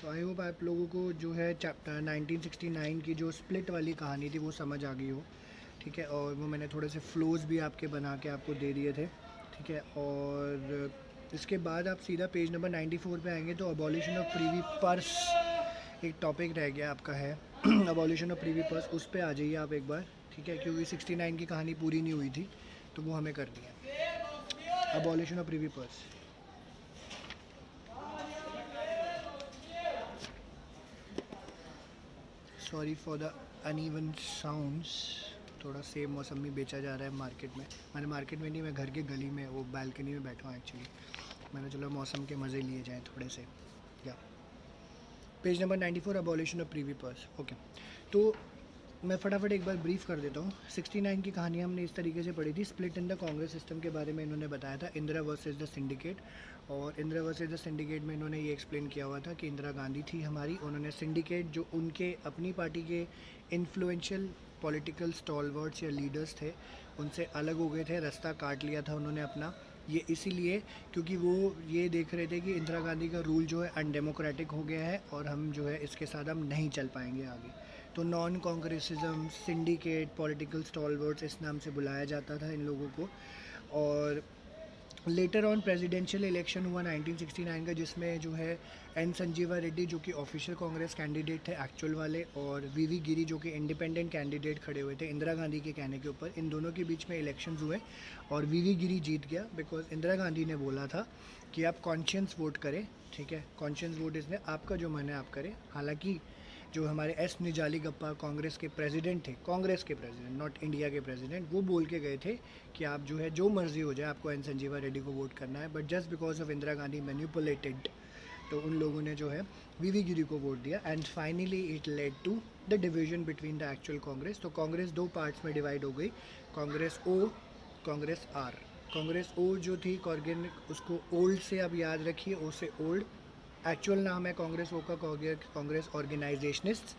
तो I hope आप लोगों को जो है चैप्टर 1969 की जो स्प्लिट वाली कहानी थी वो समझ आ गई हो, ठीक है। और वो मैंने थोड़े से फ्लोज भी आपके बना के आपको दे दिए थे, ठीक है। और इसके बाद आप सीधा पेज नंबर 94 पे आएंगे तो अबॉलिशन ऑफ प्रीवी पर्स एक टॉपिक रह गया आपका है अबॉलिशन ऑफ प्रीवी पर्स, उस पर आ जाइए आप एक बार, ठीक है, क्योंकि 69 की कहानी पूरी नहीं हुई थी तो वो हमें करनी है। Abolition of Privi purse, sorry for the uneven sounds, थोड़ा सेब मौसमी बेचा जा रहा है मार्केट में। मैंने मार्केट में नहीं, मैं घर के गली में वो बालकनी में बैठा हूँ एक्चुअली। मैंने चलो मौसम के मज़े लिए जाएँ थोड़े से। या page number 94 abolition of Privi purse, okay. तो मैं फटाफट एक बार ब्रीफ कर देता हूँ। 69 की कहानी हमने इस तरीके से पढ़ी थी, split in the Congress system के बारे में इन्होंने बताया था, इंदिरा वर्सेस द सिंडिकेट। और इंदिरा वर्सेस द सिंडिकेट में इन्होंने ये एक्सप्लेन किया हुआ था कि इंदिरा गांधी थी हमारी, उन्होंने सिंडिकेट जो उनके अपनी पार्टी के इन्फ्लुएंशियल पॉलिटिकल स्टॉलवर्ड्स या लीडर्स थे उनसे अलग हो गए थे, रास्ता काट लिया था उन्होंने अपना। ये इसीलिए क्योंकि वो ये देख रहे थे कि इंदिरा गांधी का रूल जो है अनडेमोक्रेटिक हो गया है और हम जो है इसके साथ हम नहीं चल पाएंगे आगे। तो non Congressism, syndicate, political stalwarts इस नाम से बुलाया जाता था इन लोगों को। और लेटर ऑन प्रेसिडेंशियल इलेक्शन हुआ 1969 का, जिसमें जो है एन संजीवा रेड्डी जो कि ऑफिशियल कांग्रेस कैंडिडेट थे एक्चुअल वाले, और वीवी गिरी जो कि इंडिपेंडेंट कैंडिडेट खड़े हुए थे इंदिरा गांधी के कहने के ऊपर। इन दोनों के बीच में इलेक्शंस हुए और वीवी गिरी जीत गया बिकॉज इंदिरा गांधी ने बोला था कि आप कॉन्शियंस वोट करें, ठीक है। कॉन्शियंस वोट इसमें आपका जो मन है आप करें। हालांकि जो हमारे एस निजालीगप्पा कांग्रेस के प्रेसिडेंट थे, कांग्रेस के प्रेसिडेंट नॉट इंडिया के प्रेसिडेंट, वो बोल के गए थे कि आप जो है जो मर्जी हो जाए आपको एन संजीवा रेड्डी को वोट करना है, but just because of Indira Gandhi manipulated, तो उन लोगों ने जो है वीवी गिरी को वोट दिया and finally it led to the division between the actual Congress. तो कांग्रेस दो पार्ट्स में डिवाइड हो गई, Congress O, Congress R. Congress O जो थी ऑर्गेनिक, उसको ओल्ड से अब याद रखिए, ओ से ओल्ड, एक्चुअल नाम है कांग्रेस ओ का Congress organisationist,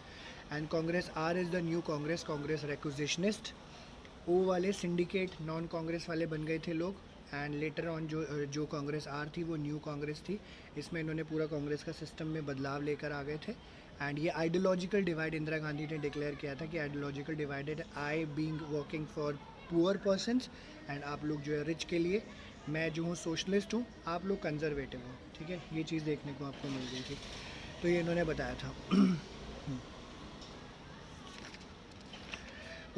and Congress R is the new Congress, Congress requisitionist. O वाले सिंडिकेट नॉन कांग्रेस वाले बन गए थे लोग, एंड लेटर ऑन जो कांग्रेस आर थी वो न्यू कांग्रेस थी। इसमें इन्होंने पूरा कांग्रेस का सिस्टम में बदलाव लेकर आ गए थे। एंड ये आइडियोलॉजिकल डिवाइड इंदिरा गांधी ने डिक्लेयर किया था कि ideological divided, I being working for poor persons and आप लोग जो है रिच के लिए, मैं जो हूँ सोशलिस्ट हूँ, आप लोग कंजर्वेटिव हो, ठीक है। ये चीज़ देखने को आपको मिल गई थी, तो ये इन्होंने बताया था।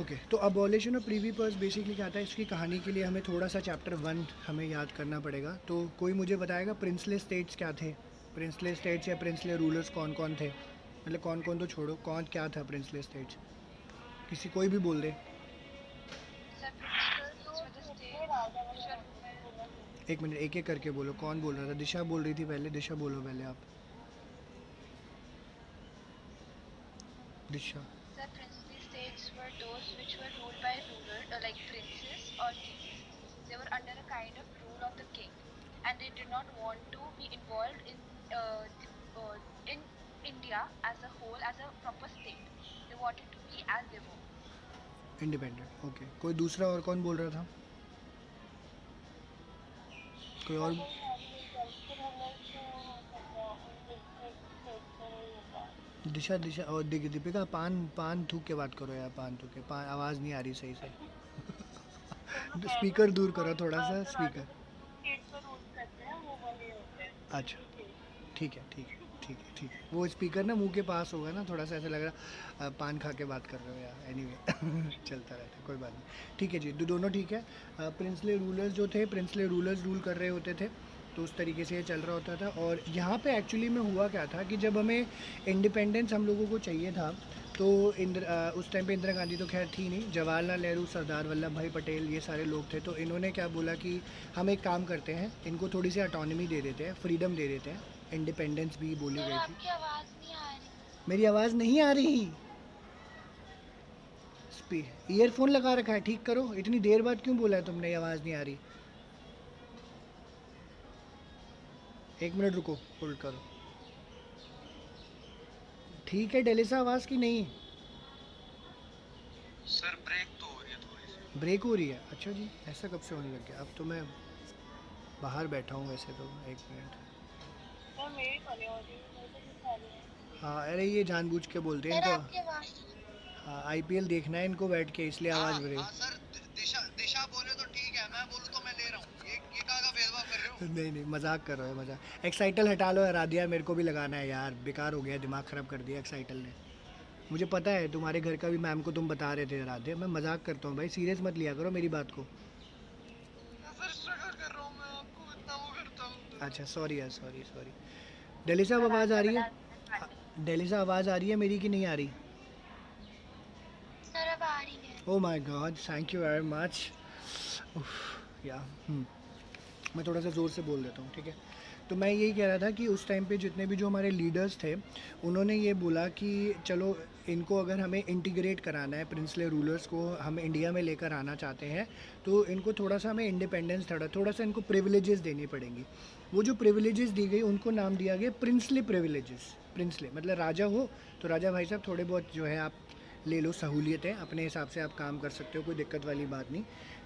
ओके, तो abolition of Privi purse basically क्या था, इसकी कहानी के लिए हमें थोड़ा सा चैप्टर 1 हमें याद करना पड़ेगा। तो कोई मुझे बताएगा प्रिंसले स्टेट्स क्या थे? प्रिंसले स्टेट्स या प्रिंसले रूलर्स कौन कौन थे? मतलब कौन कौन तो छोड़ो, कौन क्या था प्रिंसले स्टेट्स? किसी कोई भी बोल दे। एक मिनट, एक एक करके बोलो, कौन बोल रहा था? दिशा बोल रही थी पहले, दिशा बोलो पहले आप। दिशा। The princely states were those which were ruled by ruler, like princes or kings. They were under a kind of rule of the king, and they did not want to be involved in India as a whole, as a proper state. They wanted to be as they were. Independent, okay. कोई दूसरा और कौन बोल रहा था? कोई और? दिशा, दिशा और दीपिका, पान पान थूक के बात करो यार, पान थूक के, पान आवाज़ नहीं आ रही सही से। स्पीकर दूर करो थोड़ा सा, स्पीकर। अच्छा, ठीक है ठीक है ठीक है ठीक है, वो स्पीकर ना मुंह के पास होगा ना, थोड़ा सा ऐसा लग रहा पान खा के बात कर रहे हो यार। एनीवे चलता रहता है, कोई बात नहीं, ठीक है जी, दोनों ठीक है। प्रिंसले रूलर्स जो थे, प्रिंसले रूलर्स रूल कर रहे होते थे, तो उस तरीके से ये चल रहा होता था। और यहाँ पे एक्चुअली में हुआ क्या था कि जब हमें इंडिपेंडेंस हम लोगों को चाहिए था, तो उस टाइम पे इंदिरा गांधी तो खैर थी नहीं, जवाहरलाल नेहरू, सरदार वल्लभ भाई पटेल, ये सारे लोग थे। तो इन्होंने क्या बोला कि हम एक काम करते हैं, इनको थोड़ी सी ऑटोनॉमी दे देते हैं, फ्रीडम दे देते हैं, इंडिपेंडेंस भी बोली सर गई थी। आपकी आवाज नहीं आ रही। मेरी आवाज़ नहीं आ रही? ईयरफोन लगा रखा है, ठीक करो। इतनी देर बाद क्यों बोला है तुमने आवाज़ नहीं आ रही? एक मिनट रुको, होल्ड करो। ठीक है डेलिसा, आवाज़ की नहीं? सर ब्रेक तो हो रही है थोड़ी सी। ब्रेक हो रही है? अच्छा जी, ऐसा कब से होने लग गया? अब तो मैं बाहर बैठा हूँ वैसे तो। एक मिनट। हाँ अरे ये जानबूझ के बोलते हैं सर इनको। आपके वहाँ हाँ आईपीएल देखना है इनको बैठ के, इसलिए हाँ आवाज़ बड़ी। हाँ सर, दिशा दिशा बोले तो ठीक है, मैं बोलूँ तो मैं ले रहा हूँ, ये कहाँ का भेदभाव कर रहे हो? नहीं नहीं मजाक कर रहे हो, मजाक। एक्साइटल हटा लो, हरा दिया, मेरे को भी लगाना है यार, बेकार हो गया, दिमाग ख़राब कर दिया एक्साइटल ने। मुझे पता है तुम्हारे घर का भी मैम को तुम बता रहे थे राधे, मैं मजाक करता हूँ भाई, सीरियस मत लिया करो मेरी बात को। सर स्ट्रगल कर रहा हूँ, मैं आपको इतना वो करता हूँ तो। अच्छा सॉरी यार, सॉरी सॉरी। दिल्ली साहब आवाज़ आ राजा रही है? बना देना पार्टी। दिल्ली साहब आवाज़ आ रही है मेरी कि नहीं आ रही? सर अब आ रही है। Oh my God, thank you very much. या मैं थोड़ा सा ज़ोर से बोल देता हूँ, ठीक है। तो मैं यही कह रहा था कि उस टाइम पे जितने भी जो हमारे लीडर्स थे, उन्होंने ये बोला कि चलो इनको अगर हमें इंटीग्रेट कराना है, प्रिंसले रूलर्स को हम इंडिया में लेकर आना चाहते हैं, तो इनको थोड़ा सा हमें इंडिपेंडेंस, थोड़ा सा इनको प्रिविलेजेस देनी पड़ेंगी। वो जो प्रिविलेजेस दी गई उनको नाम दिया गया प्रिंसले प्रिविलेजेस। प्रिंसले मतलब राजा हो तो राजा भाई साहब थोड़े बहुत जो है आप ले लो सहूलियतें, अपने हिसाब से आप काम कर सकते हो, कोई दिक्कत वाली बात नहीं।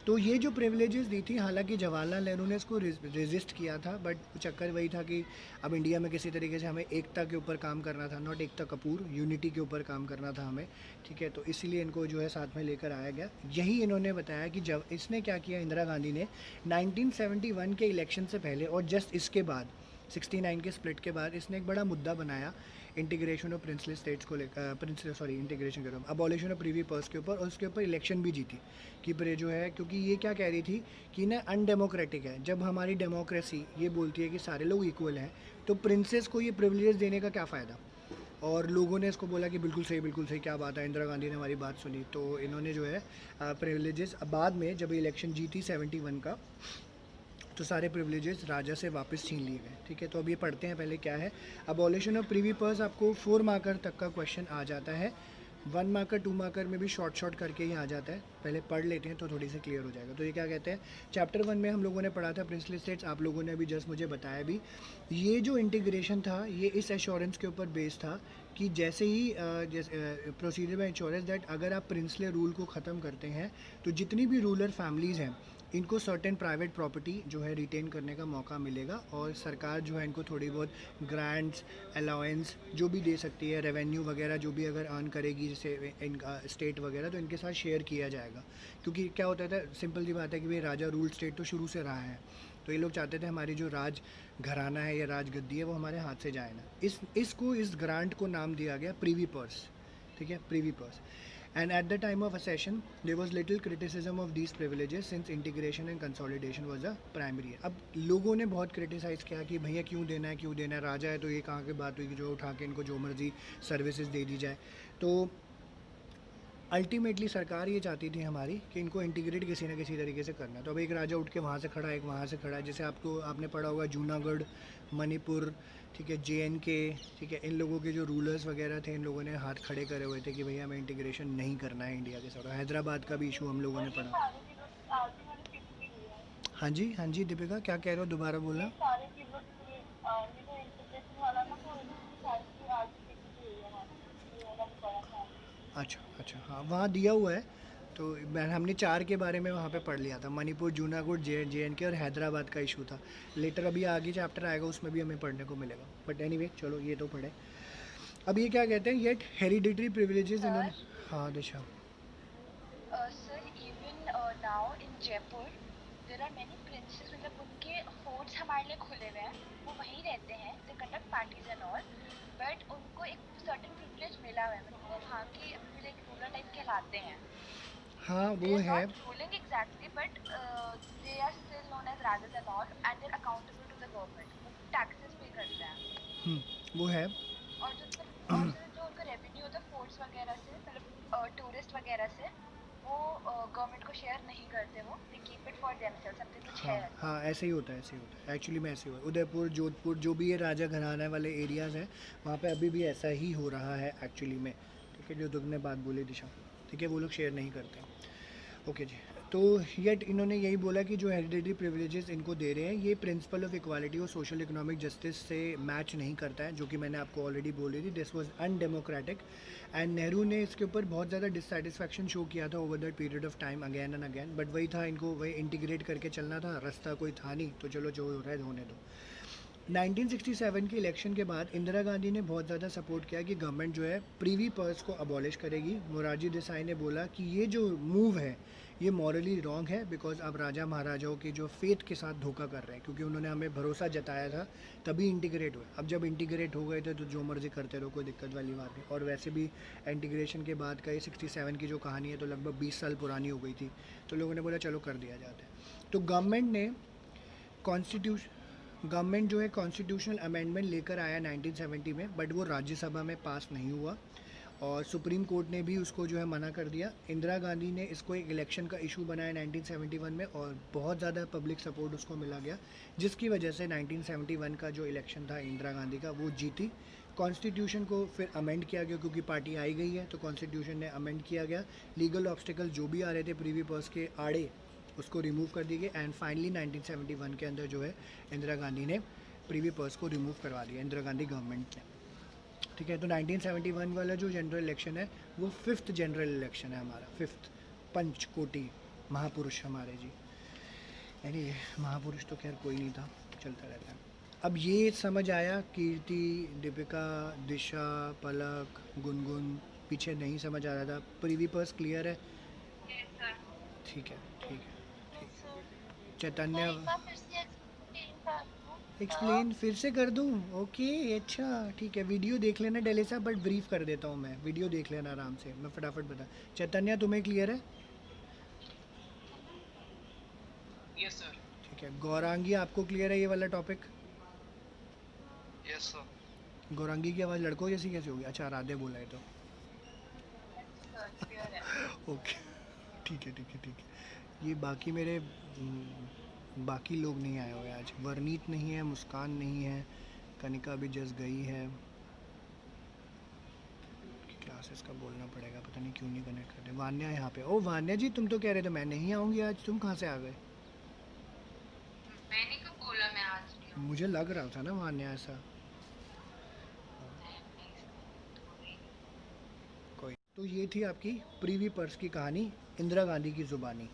तो ये जो प्रिविलेजेस दी थी, हालांकि जवाहरलाल नेहरू ने इसको रेजिस्ट किया था, बट चक्कर वही था कि अब इंडिया में किसी तरीके से हमें एकता के ऊपर काम करना था, नॉट एकता कपूर, यूनिटी के ऊपर काम करना था हमें, ठीक है। तो इसीलिए इनको जो है साथ में लेकर आया गया। यही इन्होंने बताया कि जब इसने क्या किया, इंदिरा गांधी ने 1971 के इलेक्शन से पहले और जस्ट इसके बाद 69 के स्प्लिट के बाद इसने एक बड़ा मुद्दा बनाया इंटीग्रेशन ऑफ प्रिंसली स्टेट्स को लेकर, प्रिंसली सॉरी इंटीग्रेशन करो, अबॉलिशन ऑफ प्रीवी पर्स के ऊपर, और उसके ऊपर इलेक्शन भी जीती कि जो है, क्योंकि ये क्या कह रही थी कि ना अनडेमोक्रेटिक है। जब हमारी डेमोक्रेसी ये बोलती है कि सारे लोग इक्वल हैं, तो प्रिंसेस को ये प्रिविलेज देने का क्या फ़ायदा। और लोगों ने इसको बोला कि बिल्कुल सही, बिल्कुल सही, क्या बात है, इंदिरा गांधी ने हमारी बात सुनी। तो इन्होंने जो है प्रिविलेजेस बाद में जब इलेक्शन जीती 71 का, तो सारे प्रिविलेजेस राजा से वापस छीन लिए गए, ठीक है। तो अब ये पढ़ते हैं पहले क्या है। अबॉलिशन ऑफ प्रीवी पर्स आपको 4 मार्कर तक का क्वेश्चन आ जाता है, 1 मार्कर 2 मार्कर में भी शॉर्ट करके ही आ जाता है। पहले पढ़ लेते हैं तो थोड़ी सी क्लियर हो जाएगा। तो ये क्या कहते हैं, चैप्टर 1 में हम लोगों ने पढ़ा था प्रिंसली स्टेट्स, आप लोगों ने अभी जस्ट मुझे बताया भी। ये जो इंटीग्रेशन था ये इस एश्योरेंस के ऊपर बेस्ड था कि जैसे ही प्रोसीजर बाय इंश्योरेंस दैट अगर आप प्रिंसले रूल को ख़त्म करते हैं तो जितनी भी रूलर फैमिलीज़ हैं इनको सर्टेन प्राइवेट प्रॉपर्टी जो है रिटेन करने का मौका मिलेगा, और सरकार जो है इनको थोड़ी बहुत ग्रांट्स, अलाउंस जो भी दे सकती है, रेवेन्यू वगैरह जो भी अगर अर्न करेगी जैसे इनका स्टेट वगैरह, तो इनके साथ शेयर किया जाएगा। क्योंकि क्या होता था, सिंपल सी बात है कि भाई राजा रूल स्टेट तो शुरू से रहा है, तो ये लोग चाहते थे हमारी जो राज घराना है या राजगद्दी है वो हमारे हाथ से जाए ना। इस ग्रांट को नाम दिया गया प्रीवी पर्स, ठीक है, Privi purse. And at the time of accession, there was little criticism of these privileges since integration and consolidation was a primary. अब लोगों ने बहुत क्रिटिसाइज़ किया कि भैया क्यों देना है, क्यों देना है, राजा है तो ये कहाँ की बात हुई कि जो उठा के इनको जो मर्जी सर्विसेज दे दी जाए। तो अल्टीमेटली सरकार ये चाहती थी हमारी कि इनको इंटीग्रेट किसी ना किसी तरीके से करना। तो अब एक राजा उठ के वहाँ से खड़ा है, एक वहाँ से खड़ा है, जैसे आपने पढ़ा होगा जूनागढ़, मणिपुर, ठीक है, JNK, ठीक है, इन लोगों के जो रूलर्स वगैरह थे, इन लोगों ने हाथ खड़े करे हुए थे कि भैया हमें इंटीग्रेशन नहीं करना है इंडिया के साथ। हैदराबाद का भी इशू हम लोगों ने पढ़ा। हाँ जी, हाँ जी दीपिका, क्या कह रहे हो, दोबारा बोलना। अच्छा अच्छा, हाँ वहाँ दिया हुआ है। तो हमने 4 के बारे में वहाँ पे पढ़ लिया था, मणिपुर, जूनागढ़, JNK और हैदराबाद का इशू था। लेटर अभी आगे चैप्टर आएगा उसमें भी हमें पढ़ने को मिलेगा, बट एनीवे चलो ये तो पढ़े। अब ये क्या कहते हैं, येट हेरिडिटरी प्रिविलेजेस इन्होंने। हाँ दिशा। Sir, even now in Jaipur, there are many princes. मतलब उनके forts हमारे लिए खुले हुए हैं, वो वहीं रहते हैं, they conduct parties and all, but उनको एक certain privilege मिला हुआ है, मतलब वो वहाँ के अभी like ruler type कहलाते हैं। हाँ They वो are है। not ruling exactly, but they are still known as rajas and all, and they're accountable to the government. वो taxes pay करते हैं। वो है। और जो उनका रेवेन्यू होता है फोर्ट्स वगैरह से, मतलब टूरिस्ट वगैरह से, वो गवर्नमेंट को शेयर नहीं करते, वो they keep it for themselves, something कुछ हाँ है। हाँ ऐसे ही होता है, ऐसे ही होता है, एक्चुअली में ऐसे ही हुआ है। उदयपुर, जोधपुर, जो भी ये राजा घराना वाले एरियाज़ हैं वहाँ पे अभी भी ऐसा ही हो रहा है एक्चुअली में, ठीक है। जो तुमने बात बोली दिशा, ठीक है, वो लोग शेयर नहीं करते। ओके जी। तो येट इन्होंने यही बोला कि जो हेरिडिटरी प्रिविलेजेस इनको दे रहे हैं ये प्रिंसिपल ऑफ इक्वालिटी और सोशल इकोनॉमिक जस्टिस से मैच नहीं करता है, जो कि मैंने आपको ऑलरेडी बोली थी, this was undemocratic. And Nehru ने इसके ऊपर बहुत ज़्यादा डिससेटिस्फैक्शन शो किया था over that period of time again and again, but वही था, इनको वही इंटीग्रेट करके चलना था, रास्ता कोई था नहीं, तो चलो जो हो रहा है होने दो। 1967 के इलेक्शन के बाद इंदिरा गांधी ने बहुत ज़्यादा सपोर्ट किया कि गवर्नमेंट जो है प्रीवी पर्स को अबॉलिश करेगी। मोरारजी देसाई ने बोला कि ये जो मूव है ये मॉरली रॉन्ग है, बिकॉज आप राजा महाराजाओं की जो फेथ के साथ धोखा कर रहे हैं, क्योंकि उन्होंने हमें भरोसा जताया था तभी इंटीग्रेट हुए। अब जब इंटीग्रेट हो गए थे तो जो मर्जी करते रहो, कोई दिक्कत वाली बात नहीं। और वैसे भी इंटीग्रेशन के बाद का ये 67 की जो कहानी है तो लगभग 20 साल पुरानी हो गई थी, तो लोगों ने बोला चलो कर दिया जाता है। तो गवर्नमेंट जो है कॉन्स्टिट्यूशनल अमेंडमेंट लेकर आया 1970 में, बट वो राज्यसभा में पास नहीं हुआ और सुप्रीम कोर्ट ने भी उसको जो है मना कर दिया। इंदिरा गांधी ने इसको एक इलेक्शन का इशू बनाया 1971 में और बहुत ज़्यादा पब्लिक सपोर्ट उसको मिला गया, जिसकी वजह से 1971 का जो इलेक्शन था इंदिरा गांधी का वो जीती। कॉन्स्टिट्यूशन को फिर अमेंड किया गया, क्योंकि पार्टी आई गई है तो कॉन्स्टिट्यूशन ने अमेंड किया गया। लीगल ऑब्स्टिकल जो भी आ रहे थे प्रीवी पर्स के आड़े उसको रिमूव कर दिए गए एंड फाइनली 1971 के अंदर जो है इंदिरा गांधी ने प्रीवी पर्स को रिमूव करवा दिया, इंदिरा गांधी गवर्नमेंट ने। ठीक है, तो 1971 वाला जो जनरल इलेक्शन है वो 5th जनरल इलेक्शन है हमारा, 5th पंचकोटि महापुरुष हमारे जी। यानी महापुरुष तो खैर कोई नहीं था, चलता रहता है। अब ये समझ आया कीर्ति, दीपिका, दिशा, पलक, गुनगुन पीछे नहीं समझ आ रहा था। प्रीवी पर्स क्लियर है? Yes, sir. ठीक है ठीक है। So, चैतन्य एक बार फिर से explain कर दो। एक्सप्लेन फिर से कर दूं? ओके अच्छा ठीक है, वीडियो देख लेना डेली साहब, बट ब्रीफ कर देता हूँ मैं, वीडियो देख लेना आराम से, मैं फटाफट बता। चैतन्य तुम्हें क्लियर है? Yes sir. ठीक है, गौरांगी आपको क्लियर है ये वाला टॉपिक? Yes sir. गौरांगी की आवाज़ लड़कों जैसी कैसे होगी? अच्छा राधे बोला है तो Sir, clear है। ओके ठीक है ठीक है ठीक है। ये बाकी मेरे बाकी लोग नहीं आए हुए आज। वरनीत नहीं है, मुस्कान नहीं है, कनिका भी जस्ट गई है। क्लासेस का बोलना पड़ेगा, पता नहीं क्यों नहीं कनेक्ट करते। वान्या यहाँ पे। ओ वान्या जी, तुम तो कह रहे थे मैं नहीं आऊँगी आज, तुम कहाँ से आ गए? मैंने कब बोला मैं आज नहीं हूँ? मुझे लग रहा था ना वान्या ऐसा। कोई तो ये थी आपकी प्रीवी पर्स की कहानी इंदिरा गांधी की ज़ुबानी।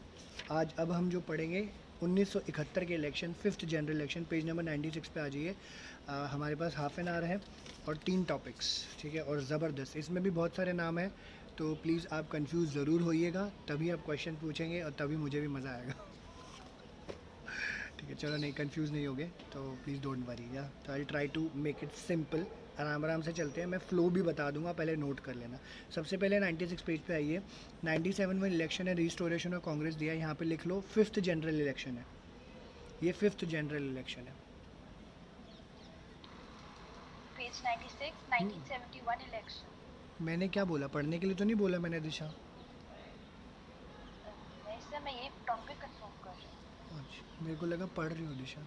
आज अब हम जो पढ़ेंगे 1971 के election, 5th general election, page number 96 पे आ जाइए। हमारे पास हाफ एन आवर है और 3 टॉपिक्स, ठीक है, और ज़बरदस्त। इसमें भी बहुत सारे नाम हैं, तो प्लीज़ आप कंफ्यूज ज़रूर होइएगा, तभी आप क्वेश्चन पूछेंगे और तभी मुझे भी मज़ा आएगा। ठीक है, चलो नहीं कंफ्यूज नहीं होगे तो प्लीज़ डोंट वरी या। तो I try to make it simple, आराम आराम से चलते हैं। मैं फ़्लो भी बता दूंगा, पहले नोट कर लेना। सबसे पहले 96 पेज पे आइए। 97 में इलेक्शन है, रिस्टोरेशन ऑफ कांग्रेस दिया, यहाँ पे लिख लो 5th जनरल इलेक्शन है, ये 5th जनरल इलेक्शन है। Page 96, 1971 election। मैंने क्या बोला, पढ़ने के लिए तो नहीं बोला मैंने दिशा? वैसे मैं ये टॉपिक कंफर्म कर रही हूँ। अच्छा मेरे को लगा पढ़ रही हो दिशा।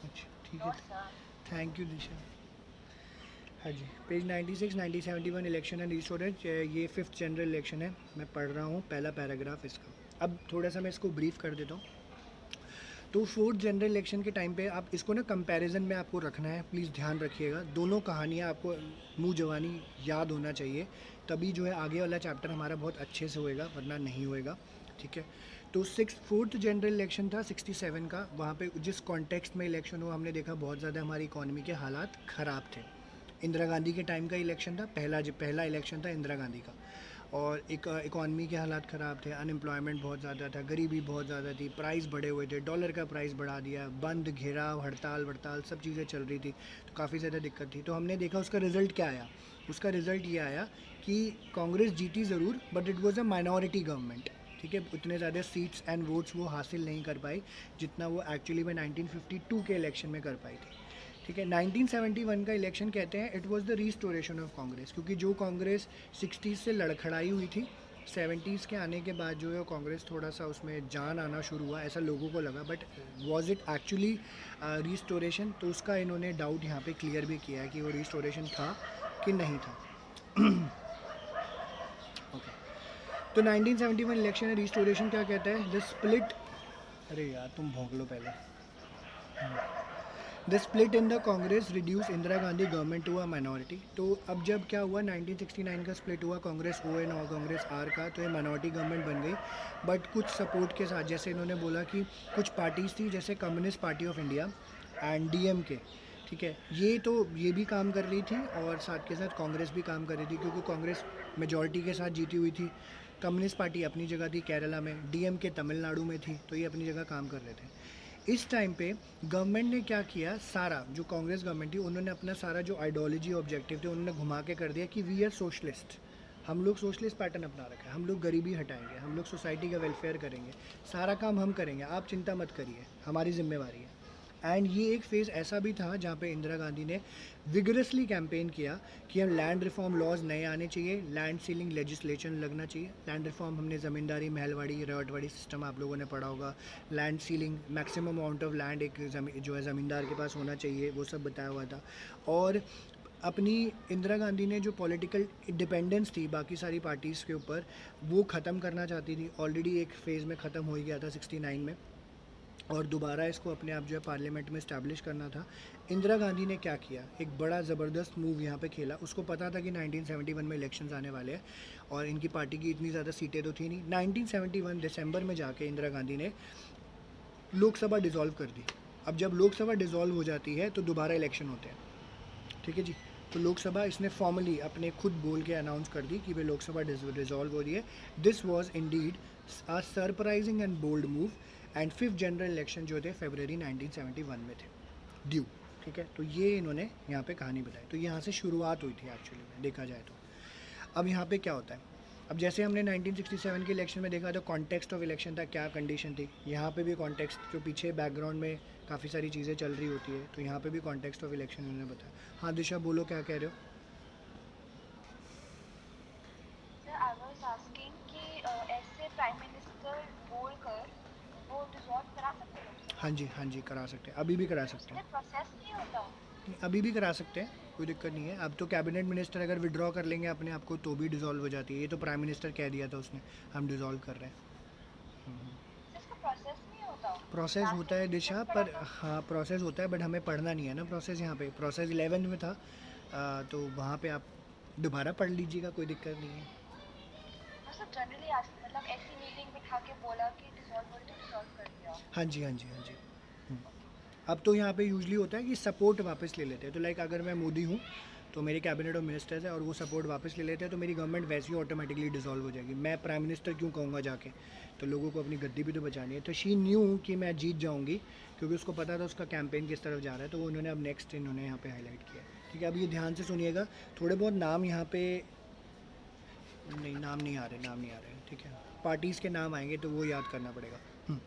अच्छा ठीक है, नो सर। थैंक यू दिशा। हाँ जी, पेज 96, 1971 इलेक्शन एंड रिस्टोरेज, ये 5th जनरल इलेक्शन है। मैं पढ़ रहा हूँ पहला पैराग्राफ इसका। अब थोड़ा सा मैं इसको ब्रीफ कर देता हूँ। तो 4th जनरल इलेक्शन के टाइम पे आप इसको ना कंपैरिजन में आपको रखना है, प्लीज़ ध्यान रखिएगा। दोनों कहानियाँ आपको मुँह जवानी याद होना चाहिए, तभी जो है आगे वाला चैप्टर हमारा बहुत अच्छे से होएगा, वरना नहीं होएगा। ठीक है, तो 4th जनरल इलेक्शन था 67 का। वहाँ पे जिस कॉन्टेक्स्ट में इलेक्शन हुआ हमने देखा बहुत ज़्यादा हमारी इकॉनमी के हालात ख़राब थे। इंदिरा गांधी के टाइम का इलेक्शन था, पहला इलेक्शन था इंदिरा गांधी का, और इकॉनमी के हालात ख़राब थे, अनएम्प्लॉयमेंट बहुत ज़्यादा था, गरीबी बहुत ज़्यादा थी, प्राइस बढ़े हुए थे, डॉलर का प्राइस बढ़ा दिया, बंद घेराव हड़ताल सब चीज़ें चल रही थी, तो काफ़ी ज़्यादा दिक्कत थी। तो हमने देखा उसका रिज़ल्ट क्या आया। उसका रिज़ल्ट ये आया कि कांग्रेस जीती ज़रूर, but it was a minority government. ठीक है, उतने ज़्यादा सीट्स एंड वोट्स वो हासिल नहीं कर पाई जितना वो एक्चुअली में 1952 के इलेक्शन में कर पाई थी। ठीक है, 1971 का इलेक्शन कहते हैं it was the restoration of Congress, क्योंकि जो कांग्रेस 60s से लड़खड़ाई हुई थी, 70s के आने के बाद जो है कांग्रेस थोड़ा सा उसमें जान आना शुरू हुआ, ऐसा लोगों को लगा। But was it actually restoration, तो उसका इन्होंने डाउट यहाँ पे क्लियर भी किया है कि वो रिस्टोरेशन था कि नहीं था। ओके, तो 1971 इलेक्शन है, रिस्टोरेशन क्या कहता है? द स्प्लिट, अरे यार तुम भोंक लो पहले। The split in the Congress reduce Indira Gandhi government to a minority. तो अब जब क्या हुआ, 1969 का स्प्लिट हुआ कांग्रेस ओ एन और कांग्रेस आर का, तो ये माइनॉरिटी गवर्नमेंट बन गई, बट कुछ सपोर्ट के साथ। जैसे इन्होंने बोला कि कुछ पार्टीज़ थी जैसे communist party of India and DMK, ठीक है। ये भी काम कर रही थी और साथ के साथ कांग्रेस भी काम कर रही थी, क्योंकि कांग्रेस मेजॉरिटी के साथ जीती हुई थी। कम्युनिस्ट पार्टी अपनी जगह थी केरला में, डीएमके तमिलनाडु में थी, तो ये अपनी जगह काम कर रहे थे। इस टाइम पे गवर्नमेंट ने क्या किया, सारा जो कांग्रेस गवर्नमेंट थी उन्होंने अपना सारा जो आइडियोलॉजी ऑब्जेक्टिव थे उन्होंने घुमा के कर दिया कि वी आर सोशलिस्ट, हम लोग सोशलिस्ट पैटर्न अपना रखा है, हम लोग गरीबी हटाएंगे, हम लोग सोसाइटी का वेलफेयर करेंगे, सारा काम हम करेंगे, आप चिंता मत करिए, हमारी जिम्मेवारी है। एंड ये एक फेज़ ऐसा भी था जहाँ पे इंदिरा गांधी ने विगरसली कैंपेन किया कि हम लैंड रिफॉर्म लॉज नए आने चाहिए, लैंड सीलिंग लेजिस्लेशन लगना चाहिए। लैंड रिफॉर्म हमने ज़मींदारी, महलवाड़ी, रॉयटवाड़ी सिस्टम आप लोगों ने पढ़ा होगा। Land ceiling, maximum amount of land एक जो है ज़मींदार के पास होना चाहिए, वो सब बताया हुआ था। और अपनी इंदिरा गांधी ने जो पॉलिटिकल डिपेंडेंस थी बाकी सारी पार्टीज़ के ऊपर, वो ख़त्म करना चाहती थी। ऑलरेडी एक फ़ेज़ में ख़त्म हो ही गया था 69 में, और दोबारा इसको अपने आप जो है पार्लियामेंट में इस्टेब्लिश करना था। इंदिरा गांधी ने क्या किया, एक बड़ा ज़बरदस्त मूव यहाँ पे खेला। उसको पता था कि 1971 में इलेक्शंस आने वाले हैं और इनकी पार्टी की इतनी ज़्यादा सीटें तो थी नहीं। 1971 दिसंबर में जाके इंदिरा गांधी ने लोकसभा डिज़ोल्व कर दी। अब जब लोकसभा डिज़ोल्व हो जाती है तो दोबारा इलेक्शन होते हैं, ठीक है जी। तो लोकसभा इसने फॉर्मली अपने खुद बोल के अनाउंस कर दी कि भाई लोकसभा डिज़ोल्व हो रही है। This was indeed a surprising and bold move. And 5th general election जो थे फरवरी 1971 में थे ड्यू, ठीक है। तो ये इन्होंने यहाँ पे कहानी बताई। तो यहाँ से शुरुआत हुई थी एक्चुअली में देखा जाए तो। अब यहाँ पे क्या होता है, अब जैसे हमने 1967 के इलेक्शन में देखा तो कॉन्टेक्स्ट ऑफ इलेक्शन था, क्या कंडीशन थी। यहाँ पे भी कॉन्टेक्स्ट, जो पीछे बैकग्राउंड में काफ़ी सारी चीज़ें चल रही होती है, तो यहाँ पे भी कॉन्टेक्स्ट ऑफ इलेक्शन उन्होंने बताया। हाँ दिशा बोलो, क्या कह रहे हो। सर आई वाज आस्किंग कि ऐसे प्राइम मिनिस्टर बोलकर वो डिसॉल्व करा सकते हैं लोग? हाँ जी करा सकते हैं, अभी भी करा सकते हैं। प्रोसेस नहीं होता? अभी भी करा सकते हैं, कोई दिक्कत नहीं है। अब तो कैबिनेट मिनिस्टर अगर विड्रॉ कर लेंगे अपने आप को तो भी डिज़ोल्व हो जाती है। ये तो प्राइम मिनिस्टर कह दिया था उसने, हम डिज़ोल्व कर रहे हैं। इसका प्रोसेस नहीं होता? प्रोसेस होता है दिशा, पर हाँ प्रोसेस होता है, बट हमें पढ़ना नहीं है ना प्रोसेस। यहाँ पे प्रोसेस 11th में था, तो वहाँ पे आप दोबारा पढ़ लीजिएगा, कोई दिक्कत नहीं है। मतलब जनरली मतलब ऐसी मीटिंग बिठा के बोला कि डिसॉल्व हो तो डिसॉल्व कर दिया? हाँ जी हाँ जी हाँ जी। अब तो यहाँ पे यूजली होता है कि सपोर्ट वापस ले लेते हैं। तो लाइक अगर मैं मोदी हूँ तो मेरे कैबिनेट ऑफ मिनिस्टर्स है और वो सपोर्ट वापस ले लेते हैं, तो मेरी गवर्नमेंट वैसे ही ऑटोमेटिकली डिसॉल्व हो जाएगी। मैं प्राइम मिनिस्टर क्यों कहूँगा जाके, तो लोगों को अपनी गद्दी भी तो बचानी है। तो शी न्यू कि मैं जीत जाऊँगी, क्योंकि उसको पता था उसका कैंपेन किस तरफ जा रहा है, तो वो उन्होंने अब नेक्स्ट इन्होंने यहाँ पे हाईलाइट किया। ठीक है, अब ये ध्यान से सुनिएगा, थोड़े बहुत नाम यहाँ पे नहीं, नाम नहीं आ रहे, ठीक है। पार्टीज़ के नाम आएंगे तो वो याद करना पड़ेगा।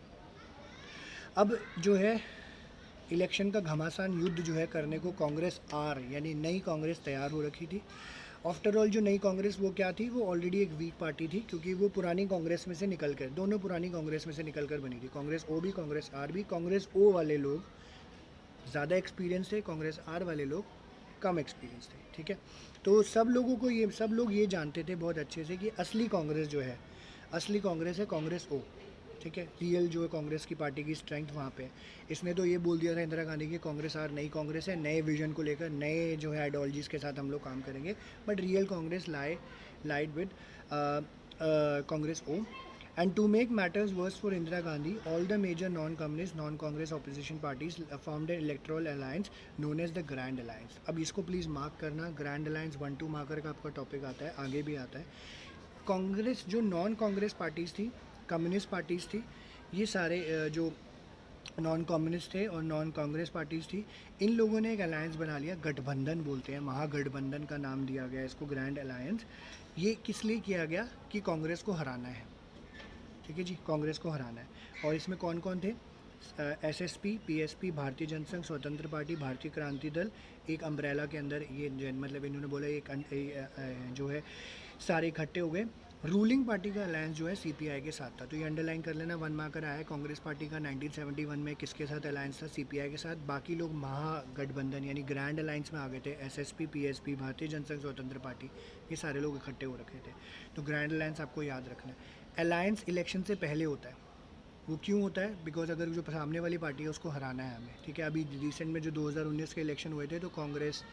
अब जो है इलेक्शन का घमासान युद्ध जो है करने को कांग्रेस आर यानी नई कांग्रेस तैयार हो रखी थी। आफ्टर ऑल जो नई कांग्रेस वो क्या थी, वो ऑलरेडी एक वीक पार्टी थी, क्योंकि वो पुरानी कांग्रेस में से निकल कर, दोनों पुरानी कांग्रेस में से निकल कर बनी थी। कांग्रेस ओ भी, कांग्रेस आर भी। कांग्रेस ओ वाले लोग ज़्यादा एक्सपीरियंस थे, कांग्रेस आर वाले लोग कम एक्सपीरियंस थे, ठीक है। तो सब लोग ये जानते थे बहुत अच्छे से कि असली कांग्रेस जो है, असली कांग्रेस है कांग्रेस ओ, ठीक है। रियल जो है कांग्रेस की पार्टी की स्ट्रेंथ वहाँ पे है। इसने तो ये बोल दिया था इंदिरा गांधी की कांग्रेस आर नई कांग्रेस है, नए विजन को लेकर, नए जो है आइडियोलॉजीज़ के साथ हम लोग काम करेंगे। But real Congress lied with Congress O. And to make matters worse for Indira Gandhi, all the major non-communist, non-Congress opposition parties formed an electoral alliance known as the Grand Alliance. अब इसको प्लीज़ मार्क करना, Grand Alliance 1-2 marker का आपका topic आता है, आगे भी आता है। कांग्रेस जो नॉन कांग्रेस पार्टीज़ थी, कम्युनिस्ट पार्टीज़ थी, ये सारे जो नॉन कम्युनिस्ट थे और नॉन कांग्रेस पार्टीज़ थी, इन लोगों ने एक अलायंस बना लिया, गठबंधन बोलते हैं, महागठबंधन का नाम दिया गया इसको, ग्रैंड अलायंस। ये किस लिए किया गया कि कांग्रेस को हराना है, ठीक है जी, कांग्रेस को हराना है। और इसमें कौन कौन थे, एसएसपी, पीएसपी, भारतीय जनसंघ, स्वतंत्र पार्टी, भारतीय क्रांति दल, एक अम्ब्रेला के अंदर ये मतलब इन्होंने बोला एक जो है सारे इकट्ठे हो गए। रूलिंग पार्टी का अलायंस जो है सीपीआई के साथ था, तो ये अंडरलाइन कर लेना, 1 मार्कर आया है। कांग्रेस पार्टी का 1971 में किसके साथ अलायंस था, सीपीआई के साथ। बाकी लोग महागठबंधन यानी ग्रैंड अलायंस में आ गए थे, एसएसपी, पीएसपी, भारतीय जनसंघ, स्वतंत्र पार्टी, ये सारे लोग इकट्ठे हो रखे थे। तो ग्रैंड अलायंस आपको याद रखना है। अलायंस इलेक्शन से पहले होता है, वो क्यों होता है, बिकॉज अगर जो सामने वाली पार्टी है उसको हराना है हमें, ठीक है। अभी रिसेंट में जो 2019 के इलेक्शन हुए थे तो कांग्रेस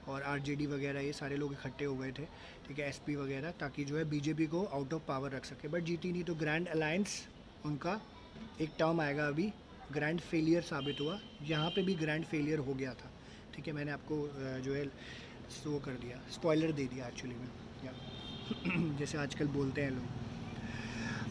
और आरजेडी वगैरह ये सारे लोग इकट्ठे हो गए थे, ठीक है, एसपी वगैरह, ताकि जो है बीजेपी को आउट ऑफ पावर रख सके, बट जीती नहीं। तो ग्रैंड अलायंस उनका एक टर्म आएगा अभी, ग्रैंड फेलियर साबित हुआ। यहाँ पे भी ग्रैंड फेलियर हो गया था, ठीक है, मैंने आपको जो है वो कर दिया, स्पॉइलर दे दिया एक्चुअली में, या जैसे आजकल बोलते हैं लोग।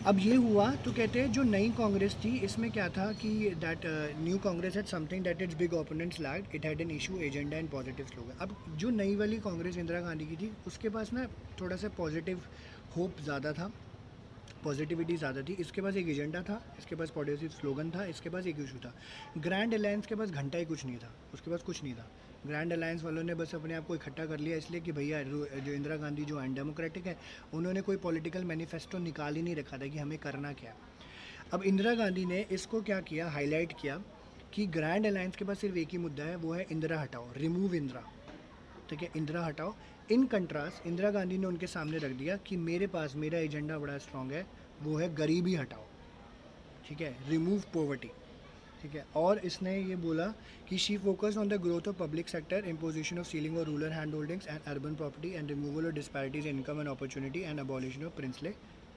अब ये हुआ तो कहते हैं जो नई कांग्रेस थी इसमें क्या था कि that new Congress had something that it's big opponents lacked, it had an issue agenda and positive slogan. अब जो नई वाली कांग्रेस इंदिरा गांधी की थी उसके पास ना थोड़ा सा पॉजिटिव होप ज़्यादा था, पॉजिटिविटी ज़्यादा थी, इसके पास एक एजेंडा था, इसके पास पॉजिटिव स्लोगन था, इसके पास एक इशू था। ग्रैंड अलायंस के पास घंटा ही कुछ नहीं था, उसके पास कुछ नहीं था। ग्रैंड अलायंस वालों ने बस अपने आप को इकट्ठा कर लिया इसलिए कि भैया जो इंदिरा गांधी जो अनडेमोक्रेटिक है, उन्होंने कोई पॉलिटिकल मैनिफेस्टो निकाल ही नहीं रखा था कि हमें करना क्या है। अब इंदिरा गांधी ने इसको क्या किया, हाईलाइट किया कि ग्रैंड अलायंस के पास सिर्फ एक ही मुद्दा है, वो है इंदिरा हटाओ, रिमूव इंदिरा, ठीक है, इंदिरा हटाओ। इन कंट्रास्ट इंदिरा गांधी ने उनके सामने रख दिया कि मेरे पास मेरा एजेंडा बड़ा स्ट्रॉन्ग है, वो है गरीबी हटाओ, ठीक है, रिमूव पॉवर्टी, ठीक है। और इसने ये बोला कि she focus on the growth of public sector, imposition of ceiling और rural hand holdings and urban property and removal of disparities in income and opportunity and abolition of princely